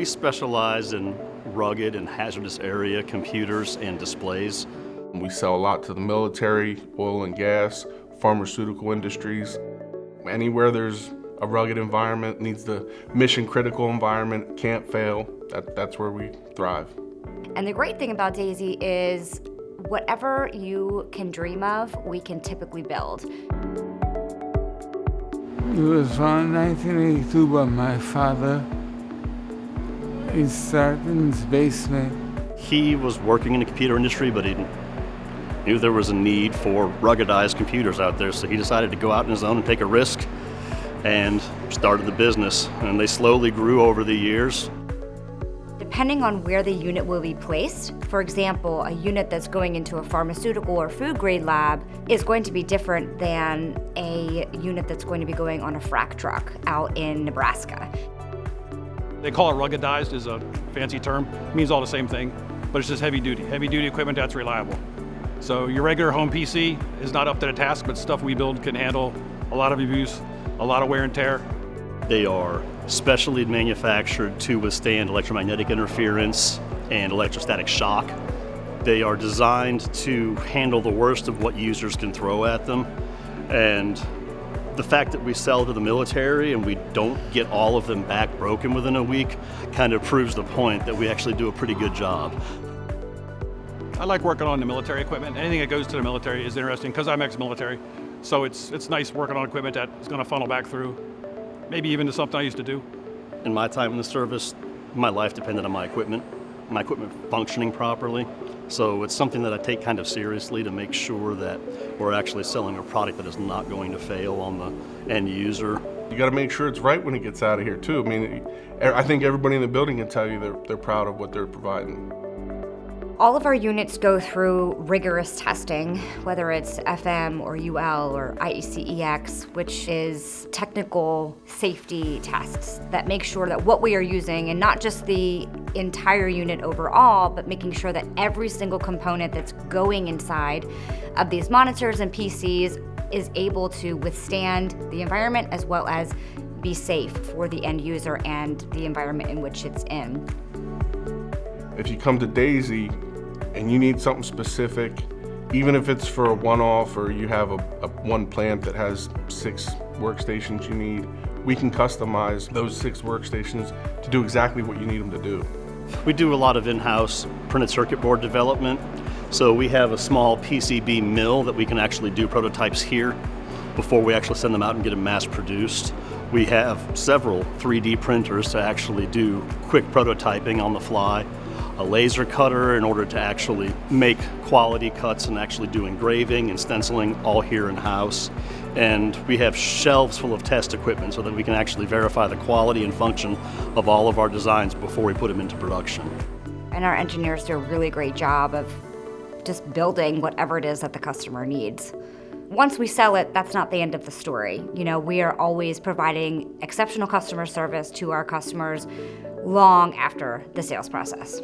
We specialize in rugged and hazardous area computers and displays. We sell a lot to the military, oil and gas, pharmaceutical industries. Anywhere there's a rugged environment, needs the mission critical environment, can't fail, that's where we thrive. And the great thing about Daisy is whatever you can dream of, we can typically build. It was found in 1982 by my father. He started in his basement. He was working in the computer industry, but he knew there was a need for ruggedized computers out there, so he decided to go out on his own and take a risk and started the business. And they slowly grew over the years. Depending on where the unit will be placed, for example, a unit that's going into a pharmaceutical or food grade lab is going to be different than a unit that's going to be going on a frac truck out in Nebraska. They call it ruggedized is a fancy term. It means all the same thing, but it's just heavy duty equipment that's reliable. So your regular home PC is not up to the task, but stuff we build can handle a lot of abuse, a lot of wear and tear. They are specially manufactured to withstand electromagnetic interference and electrostatic shock. They are designed to handle the worst of what users can throw at them. And the fact that we sell to the military and we don't get all of them back broken within a week kind of proves the point that we actually do a pretty good job. I like working on the military equipment. Anything that goes to the military is interesting because I'm ex-military. So it's nice working on equipment that is going to funnel back through, maybe even to something I used to do. In my time in the service, my life depended on my equipment functioning properly. So it's something that I take kind of seriously to make sure that we're actually selling a product that is not going to fail on the end user. You got to make sure it's right when it gets out of here too. I mean, I think everybody in the building can tell you they're proud of what they're providing. All of our units go through rigorous testing, whether it's FM or UL or IEC-EX, which is technical safety tests that make sure that what we are using, and not just the entire unit overall, but making sure that every single component that's going inside of these monitors and PCs is able to withstand the environment as well as be safe for the end user and the environment in which it's in. If you come to Daisy and you need something specific, even if it's for a one-off or you have a one plant that has 6 workstations you need, we can customize those 6 workstations to do exactly what you need them to do. We do a lot of in-house printed circuit board development. So we have a small PCB mill that we can actually do prototypes here before we actually send them out and get them mass produced. We have several 3D printers to actually do quick prototyping on the fly, a laser cutter in order to actually make quality cuts and actually do engraving and stenciling all here in-house. And we have shelves full of test equipment so that we can actually verify the quality and function of all of our designs before we put them into production. And our engineers do a really great job of just building whatever it is that the customer needs. Once we sell it, that's not the end of the story. You know, we are always providing exceptional customer service to our customers long after the sales process.